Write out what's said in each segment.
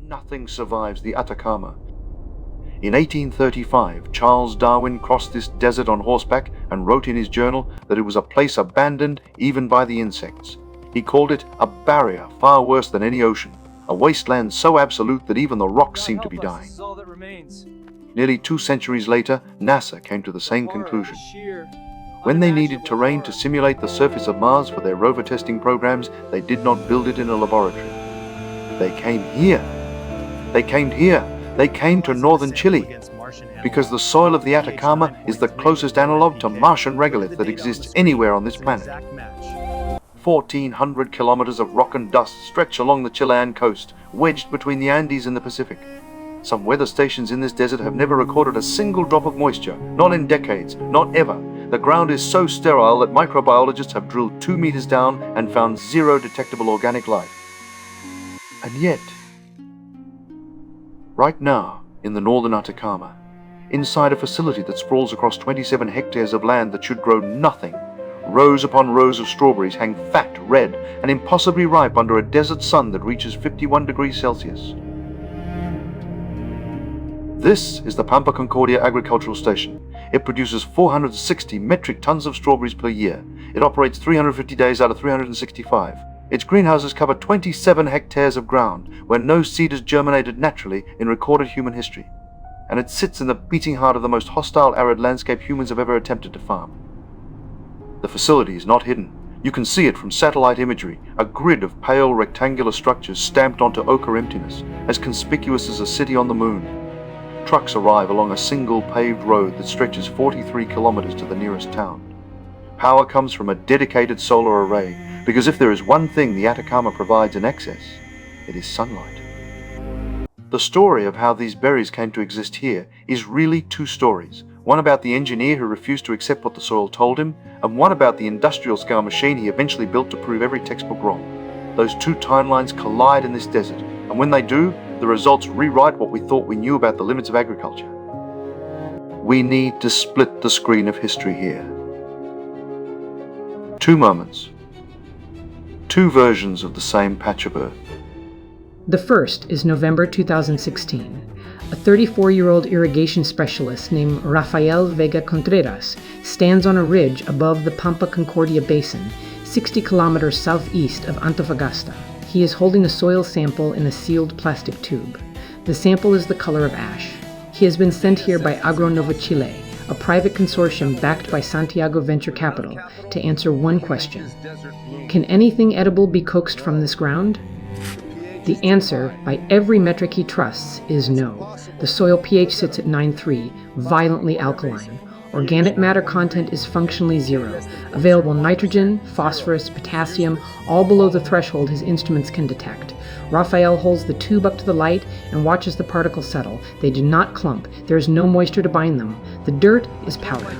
Nothing survives the Atacama. In 1835, Charles Darwin crossed this desert on horseback and wrote in his journal that it was a place abandoned even by the insects. He called it a barrier far worse than any ocean, a wasteland so absolute that even the rocks seemed to be dying. Nearly 2 centuries later, NASA came to the same conclusion. When they needed terrain to simulate the surface of Mars for their rover testing programs, they did not build it in a laboratory. They came here. They came here. They came to northern Chile, because the soil of the Atacama is the closest analog to Martian regolith that exists anywhere on this planet. 1,400 kilometers of rock and dust stretch along the Chilean coast, wedged between the Andes and the Pacific. Some weather stations in this desert have never recorded a single drop of moisture, not in decades, not ever. The ground is so sterile that microbiologists have drilled 2 meters down and found 0 detectable organic life. And yet, right now, in the northern Atacama, inside a facility that sprawls across 27 hectares of land that should grow nothing, rows upon rows of strawberries hang fat, red, and impossibly ripe under a desert sun that reaches 51 degrees Celsius. This is the Pampa Concordia agricultural station. It produces 460 metric tons of strawberries per year. It operates 350 days out of 365. Its greenhouses cover 27 hectares of ground where no seed has germinated naturally in recorded human history. And it sits in the beating heart of the most hostile arid landscape humans have ever attempted to farm. The facility is not hidden. You can see it from satellite imagery, a grid of pale rectangular structures stamped onto ochre emptiness, as conspicuous as a city on the moon. Trucks arrive along a single paved road that stretches 43 kilometers to the nearest town. Power comes from a dedicated solar array, because if there is one thing the Atacama provides in excess, it is sunlight. The story of how these berries came to exist here is really 2 stories. One about the engineer who refused to accept what the soil told him, and one about the industrial-scale machine he eventually built to prove every textbook wrong. Those 2 timelines collide in this desert, and when they do, the results rewrite what we thought we knew about the limits of agriculture. We need to split the screen of history here. 2 moments. 2 versions of the same patch of earth. The first is November 2016. A 34-year-old irrigation specialist named Rafael Vega Contreras stands on a ridge above the Pampa Concordia basin, 60 kilometers southeast of Antofagasta. He is holding a soil sample in a sealed plastic tube. The sample is the color of ash. He has been sent here by AgroNova Chile, a private consortium backed by Santiago Venture Capital, to answer one question. Can anything edible be coaxed from this ground? The answer, by every metric he trusts, is no. The soil pH sits at 9.3, violently alkaline. Organic matter content is functionally 0. Available nitrogen, phosphorus, potassium, all below the threshold his instruments can detect. Rafael holds the tube up to the light and watches the particles settle. They do not clump. There is no moisture to bind them. The dirt is powder.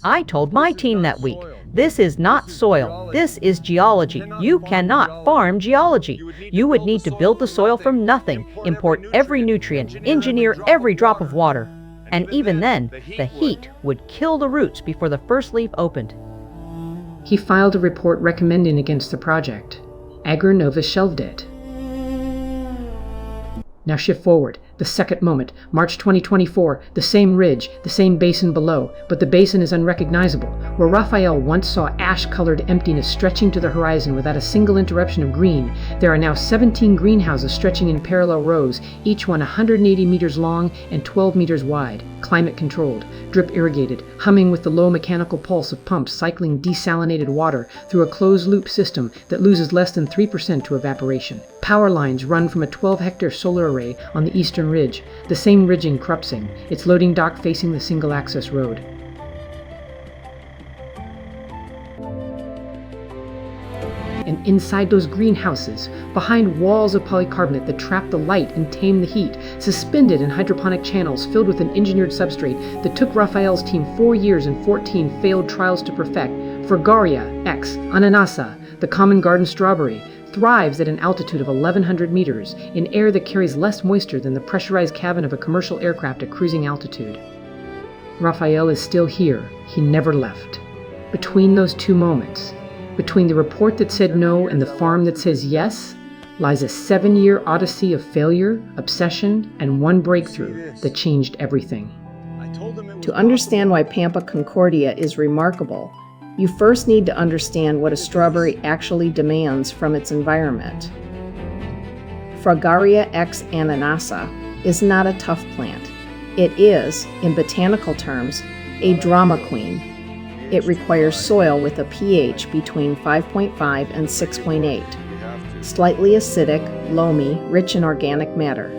I told my team that week, this is not soil, this is geology. You cannot farm geology. You would need to build the soil from nothing, import every nutrient, engineer every drop of water. And even then, the heat would kill the roots before the first leaf opened. He filed a report recommending against the project. AgroNova shelved it. Now shift forward, the second moment, March 2024, the same ridge, the same basin below, but the basin is unrecognizable. Where Rafael once saw ash-colored emptiness stretching to the horizon without a single interruption of green, there are now 17 greenhouses stretching in parallel rows, each one 180 meters long and 12 meters wide, climate-controlled, drip-irrigated, humming with the low mechanical pulse of pumps cycling desalinated water through a closed-loop system that loses less than 3% to evaporation. Power lines run from a 12-hectare solar array on the eastern ridge, the same ridge in Krupsing, its loading dock facing the single-access road. And inside those greenhouses, behind walls of polycarbonate that trap the light and tame the heat, suspended in hydroponic channels filled with an engineered substrate that took Rafael's team 4 years and 14 failed trials to perfect, Fragaria X Ananasa, the common garden strawberry, thrives at an altitude of 1,100 meters in air that carries less moisture than the pressurized cabin of a commercial aircraft at cruising altitude. Rafael is still here. He never left. Between those 2 moments, between the report that said no and the farm that says yes, lies a 7-year odyssey of failure, obsession, and one breakthrough that changed everything. To understand why Pampa Concordia is remarkable, you first need to understand what a strawberry actually demands from its environment. Fragaria x ananassa is not a tough plant. It is, in botanical terms, a drama queen. It requires soil with a pH between 5.5 and 6.8, slightly acidic, loamy, rich in organic matter.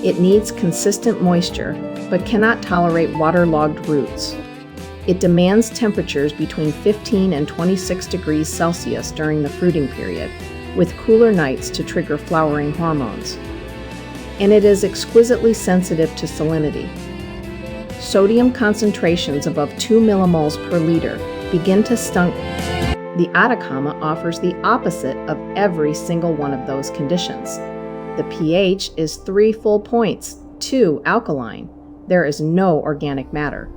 It needs consistent moisture, but cannot tolerate waterlogged roots. It demands temperatures between 15 and 26 degrees Celsius during the fruiting period, with cooler nights to trigger flowering hormones. And it is exquisitely sensitive to salinity. Sodium concentrations above 2 millimoles per liter begin to stunk. The Atacama offers the opposite of every single one of those conditions. The pH is 3 full points, 2 alkaline. There is no organic matter.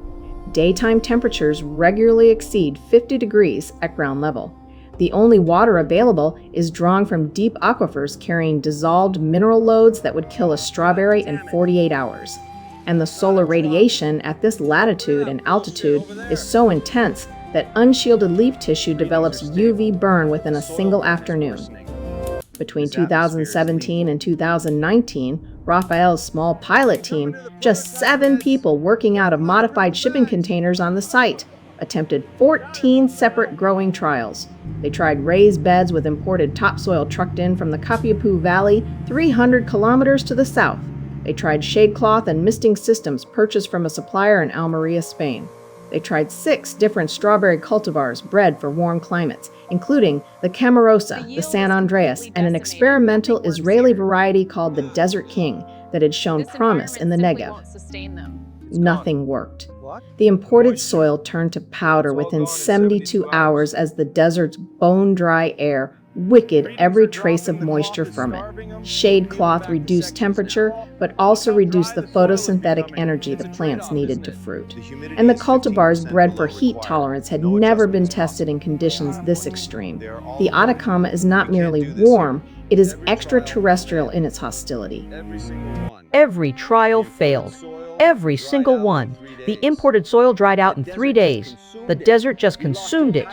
Daytime temperatures regularly exceed 50 degrees at ground level. The only water available is drawn from deep aquifers carrying dissolved mineral loads that would kill a strawberry in 48 hours. And the solar radiation at this latitude and altitude is so intense that unshielded leaf tissue develops UV burn within a single afternoon. Between 2017 and 2019, Rafael's small pilot team, just 7 people working out of modified shipping containers on the site, attempted 14 separate growing trials. They tried raised beds with imported topsoil trucked in from the Copiapó Valley 300 kilometers to the south. They tried shade cloth and misting systems purchased from a supplier in Almería, Spain. They tried 6 different strawberry cultivars bred for warm climates, including the Camarosa, the San Andreas, and an experimental Israeli variety called the Desert King that had shown promise in the Negev. Nothing worked. The imported soil turned to powder within 72 hours as the desert's bone-dry air wicked every trace of moisture from it. Shade cloth reduced temperature, but also reduced the photosynthetic energy the plants needed to fruit. And the cultivars bred for heat tolerance had never been tested in conditions this extreme. The Atacama is not merely warm, it is extraterrestrial in its hostility. Every trial failed. Every single one. The imported soil dried out in 3 days. The desert just consumed it.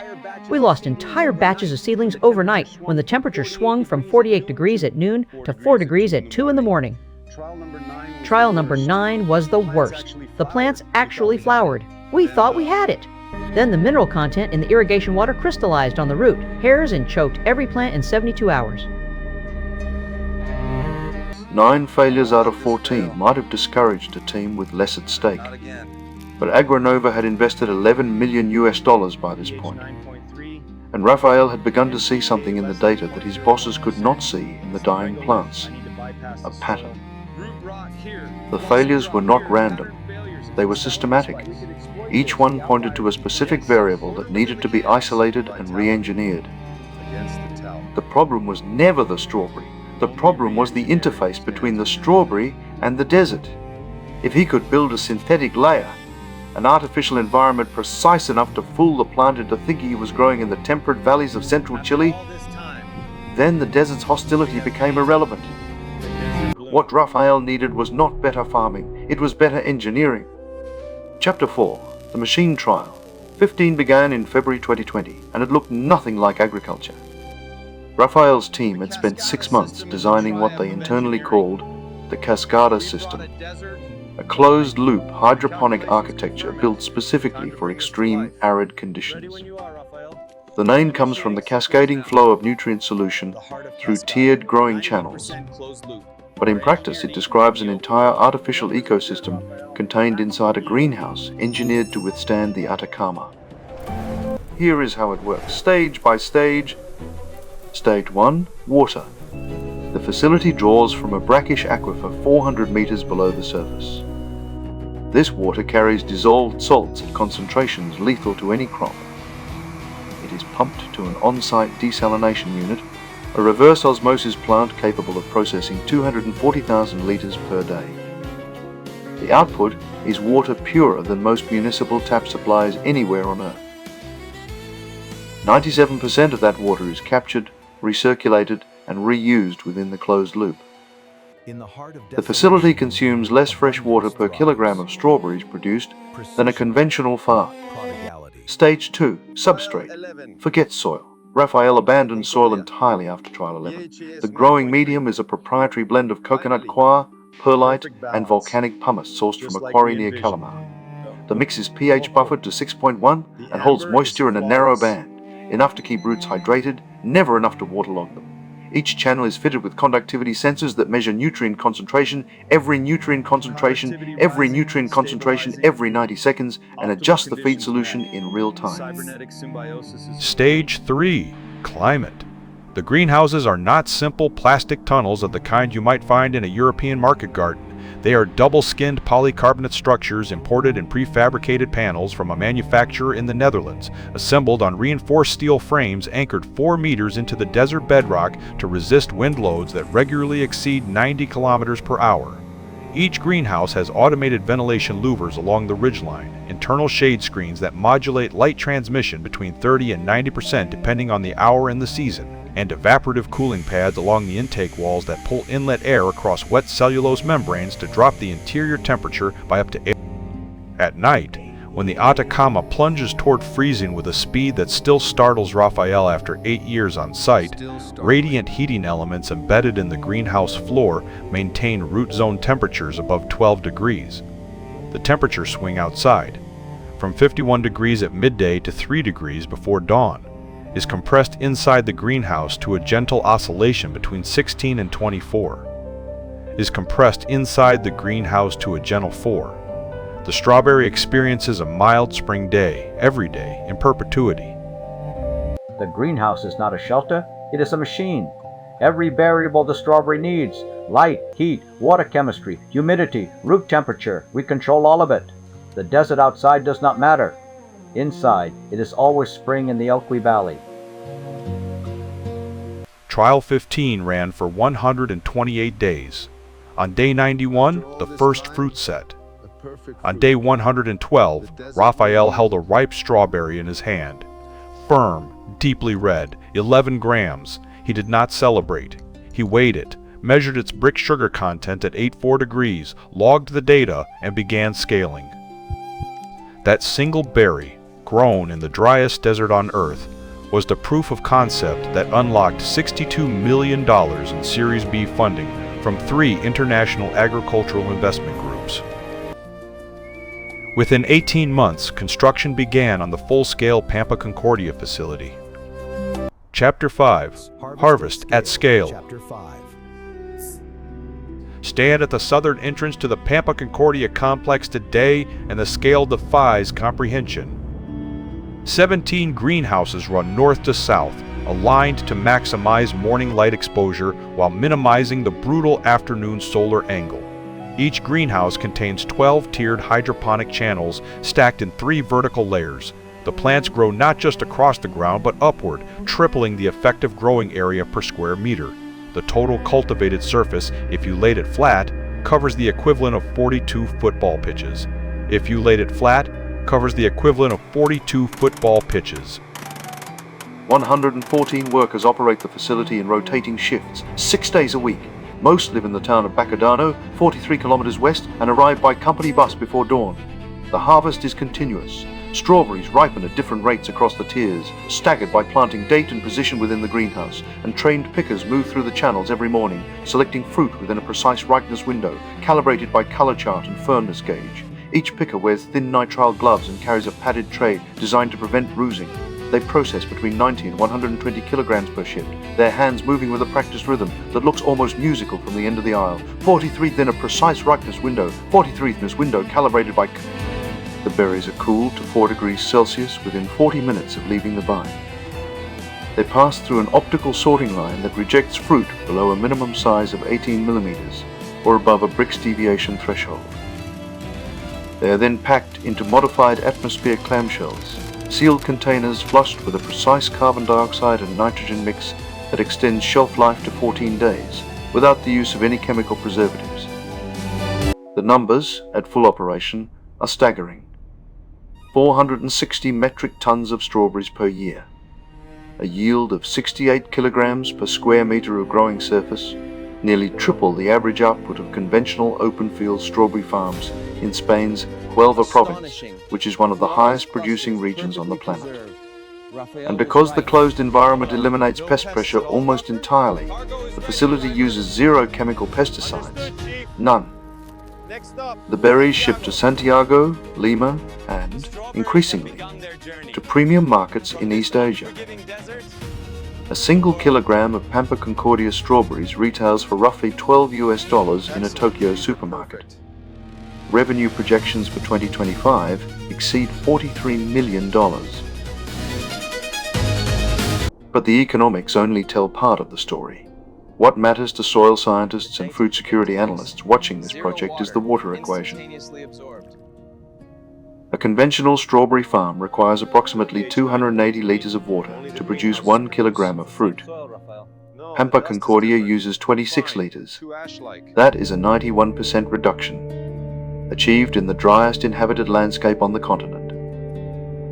We lost entire batches of seedlings overnight when the temperature swung from 48 degrees at noon to 4 degrees at 2 in the morning. Trial number 9 was the worst. The plants actually flowered. We thought we had it. Then the mineral content in the irrigation water crystallized on the root, hairs, and choked every plant in 72 hours. 9 failures out of 14 might have discouraged a team with less at stake. But Agronova had invested $11 million by this point. And Rafael had begun to see something in the data that his bosses could not see in the dying plants. A pattern. The failures were not random. They were systematic. Each one pointed to a specific variable that needed to be isolated and re-engineered. The problem was never the strawberry. The problem was the interface between the strawberry and the desert. If he could build a synthetic layer, an artificial environment precise enough to fool the plant into thinking he was growing in the temperate valleys of central Chile, then the desert's hostility became irrelevant. What Rafael needed was not better farming, it was better engineering. Chapter 4, the machine trial. 15 began in February 2020, and it looked nothing like agriculture. Rafael's team had spent 6 months designing what they internally called the Cascada system, a closed-loop hydroponic architecture built specifically for extreme arid conditions. The name comes from the cascading flow of nutrient solution through tiered growing channels, but in practice it describes an entire artificial ecosystem contained inside a greenhouse engineered to withstand the Atacama. Here is how it works, stage by stage. Stage 1, water. The facility draws from a brackish aquifer 400 meters below the surface. This water carries dissolved salts at concentrations lethal to any crop. It is pumped to an on-site desalination unit, a reverse osmosis plant capable of processing 240,000 liters per day. The output is water purer than most municipal tap supplies anywhere on Earth. 97% of that water is captured, recirculated, and reused within the closed loop. In the heart of The facility consumes less fresh water per kilogram of strawberries produced than a conventional farm. Stage 2. Substrate. Forget soil. Rafael abandoned soil entirely after trial 11. The growing medium is a proprietary blend of coconut coir, perlite, and volcanic pumice sourced from a quarry near Calamar. The mix is pH buffered to 6.1 and holds moisture in a narrow band, enough to keep roots hydrated, never enough to waterlog them. Each channel is fitted with conductivity sensors that measure nutrient concentration, every nutrient concentration every 90 seconds, and adjust the feed solution in real time. Stage 3. Climate. The greenhouses are not simple plastic tunnels of the kind you might find in a European market garden. They are double-skinned polycarbonate structures imported in prefabricated panels from a manufacturer in the Netherlands, assembled on reinforced steel frames anchored 4 meters into the desert bedrock to resist wind loads that regularly exceed 90 kilometers per hour. Each greenhouse has automated ventilation louvers along the ridgeline, internal shade screens that modulate light transmission between 30 and 90% depending on the hour and the season, and evaporative cooling pads along the intake walls that pull inlet air across wet cellulose membranes to drop the interior temperature by up to 8. At night, when the Atacama plunges toward freezing with a speed that still startles Rafael after 8 years on site, radiant heating elements embedded in the greenhouse floor maintain root zone temperatures above 12 degrees. The temperatures swing outside, from 51 degrees at midday to 3 degrees before dawn, is compressed inside the greenhouse to a gentle oscillation between 16 and 24, is compressed inside the greenhouse to a gentle 4. The strawberry experiences a mild spring day, every day, in perpetuity. The greenhouse is not a shelter, it is a machine. Every variable the strawberry needs, light, heat, water chemistry, humidity, root temperature, we control all of it. The desert outside does not matter. Inside, it is always spring in the Elqui Valley. Trial 15 ran for 128 days. On day 91, the first fruit set. On day 112, Rafael held a ripe strawberry in his hand. Firm, deeply red, 11 grams. He did not celebrate. He weighed it, measured its brick sugar content at 84 degrees, logged the data, and began scaling. That single berry, grown in the driest desert on Earth, was the proof of concept that unlocked $62 million in Series B funding from 3 international agricultural investment groups. Within 18 months, construction began on the full-scale Pampa Concordia facility. Chapter 5. Harvest at Scale. Chapter 5. Stand at the southern entrance to the Pampa Concordia complex today and the scale defies comprehension. 17 greenhouses run north to south, aligned to maximize morning light exposure while minimizing the brutal afternoon solar angle. Each greenhouse contains 12-tiered hydroponic channels stacked in 3 vertical layers. The plants grow not just across the ground but upward, tripling the effective growing area per square meter. The total cultivated surface, if you laid it flat, covers the equivalent of 42 football pitches. If you laid it flat, covers the equivalent of 42 football pitches. 114 workers operate the facility in rotating shifts, 6 days a week. Most live in the town of Bacadano, 43 kilometers west, and arrive by company bus before dawn. The harvest is continuous. Strawberries ripen at different rates across the tiers, staggered by planting date and position within the greenhouse, and trained pickers move through the channels every morning, selecting fruit within a precise ripeness window, calibrated by color chart and firmness gauge. Each picker wears thin nitrile gloves and carries a padded tray designed to prevent bruising. They process between 90 and 120 kilograms per shift, their hands moving with a practiced rhythm that looks almost musical from the end of the aisle. 43th in a precise ripeness window, 43th in this window calibrated by... The berries are cooled to 4 degrees Celsius within 40 minutes of leaving the vine. They pass through an optical sorting line that rejects fruit below a minimum size of 18 millimeters, or above a Brix deviation threshold. They are then packed into modified atmosphere clamshells, sealed containers flushed with a precise carbon dioxide and nitrogen mix that extends shelf life to 14 days, without the use of any chemical preservatives. The numbers, at full operation, are staggering. 460 metric tons of strawberries per year. a yield of 68 kilograms per square meter of growing surface, nearly triple the average output of conventional open-field strawberry farms in Spain's Huelva province, which is one of the highest producing regions on the planet. And because the closed environment eliminates pest pressure almost entirely, the facility uses zero chemical pesticides, none. The berries ship to Santiago, Lima, and, increasingly, to premium markets in East Asia. A single kilogram of Pampa Concordia strawberries retails for roughly $12 in a Tokyo supermarket. Revenue projections for 2025 exceed $43 million. But the economics only tell part of the story. What matters to soil scientists and food security analysts watching this project is the water equation. A conventional strawberry farm requires approximately 280 liters of water to produce 1 kilogram of fruit. Pampa Concordia uses 26 liters. That is a 91% reduction, achieved in the driest inhabited landscape on the continent.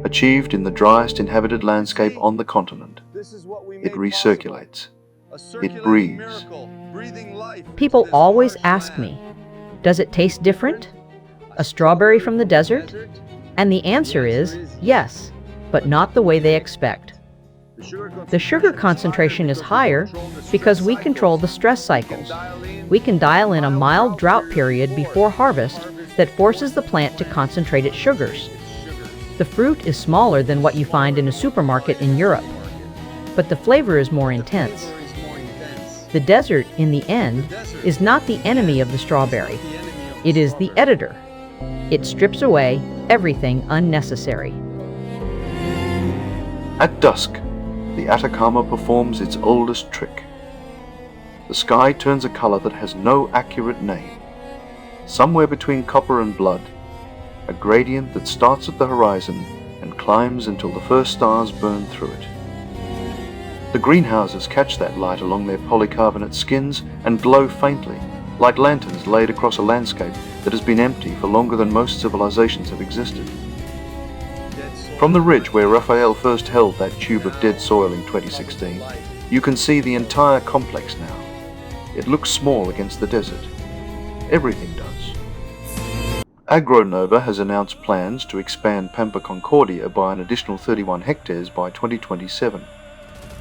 Achieved in the driest inhabited landscape on the continent. It recirculates. It breathes. People always ask me, does it taste different? A strawberry from the desert? And the answer is yes, but not the way they expect. The sugar concentration is higher because we control the stress cycles. We can dial in a mild drought period before harvest that forces the plant to concentrate its sugars. The fruit is smaller than what you find in a supermarket in Europe, but the flavor is more intense. The desert, in the end, is not the enemy of the strawberry. It is the editor. It strips away everything unnecessary. At dusk, the Atacama performs its oldest trick. The sky turns a color that has no accurate name. Somewhere between copper and blood, a gradient that starts at the horizon and climbs until the first stars burn through it. The greenhouses catch that light along their polycarbonate skins and glow faintly, like lanterns laid across a landscape that has been empty for longer than most civilizations have existed. From the ridge where Rafael first held that tube of dead soil in 2016, you can see the entire complex now. It looks small against the desert. Everything does. AgroNova has announced plans to expand Pampa Concordia by an additional 31 hectares by 2027.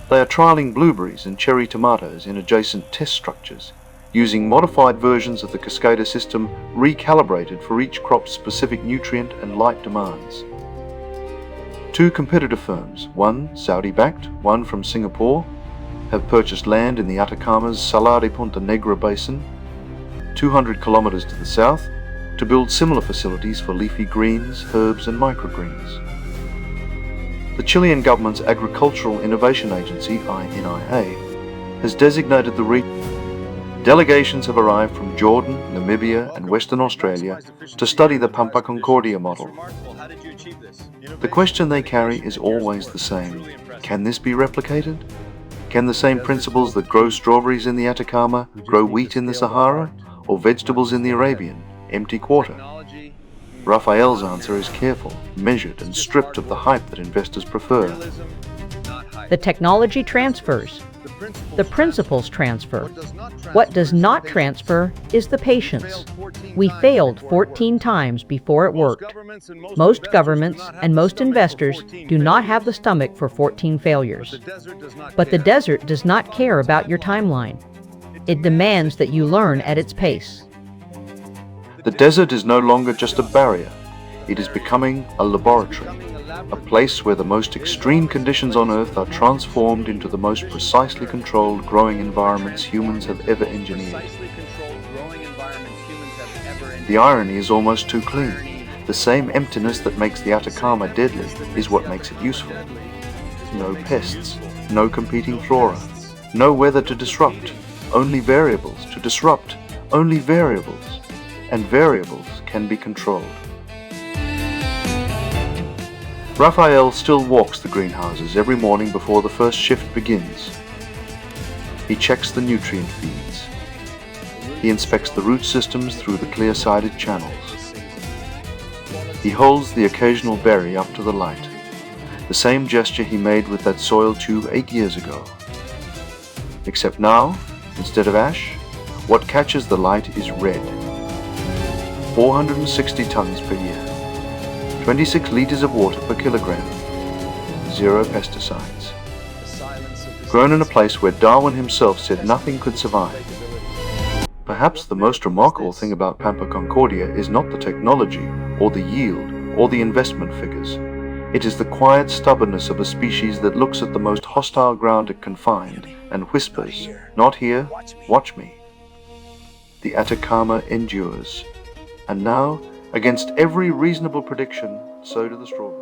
They are trialling blueberries and cherry tomatoes in adjacent test structures, using modified versions of the cascada system recalibrated for each crop's specific nutrient and light demands. Two competitor firms, one Saudi-backed, one from Singapore, have purchased land in the Atacama's Salar de Punta Negra basin, 200 kilometers to the south, to build similar facilities for leafy greens, herbs and microgreens. The Chilean government's Agricultural Innovation Agency, INIA, has designated the region. Delegations have arrived from Jordan, Namibia and Western Australia to study the Pampa Concordia model. The question they carry is always the same. Can this be replicated? Can the same principles that grow strawberries in the Atacama grow wheat in the Sahara or vegetables in the Arabian, empty quarter? Rafael's answer is careful, measured and stripped of the hype that investors prefer. The technology transfers. The principles transfer. What does not transfer is the patience. We failed 14 times before it worked. Most governments and most investors do not have the stomach for 14 failures. But the desert does not care about your timeline. It demands that you learn at its pace. The desert is no longer just a barrier. It is becoming a laboratory. A place where the most extreme conditions on Earth are transformed into the most precisely controlled growing environments humans have ever engineered. The irony is almost too clean. The same emptiness that makes the Atacama deadly is what makes it useful. No pests, no competing flora, no weather to disrupt, only variables to disrupt, only variables, and variables can be controlled. Rafael still walks the greenhouses every morning before the first shift begins. He checks the nutrient feeds. He inspects the root systems through the clear-sided channels. He holds the occasional berry up to the light. the same gesture he made with that soil tube 8 years ago. Except now, instead of ash, what catches the light is red. 460 tons per year, 26 liters of water per kilogram, 0 pesticides. Grown in a place where Darwin himself said nothing could survive. Perhaps the most remarkable thing about Pampa Concordia is not the technology, or the yield, or the investment figures. It is the quiet stubbornness of a species that looks at the most hostile ground it can find and whispers, "Not here, watch me." The Atacama endures. And now, against every reasonable prediction, so do the strawberries.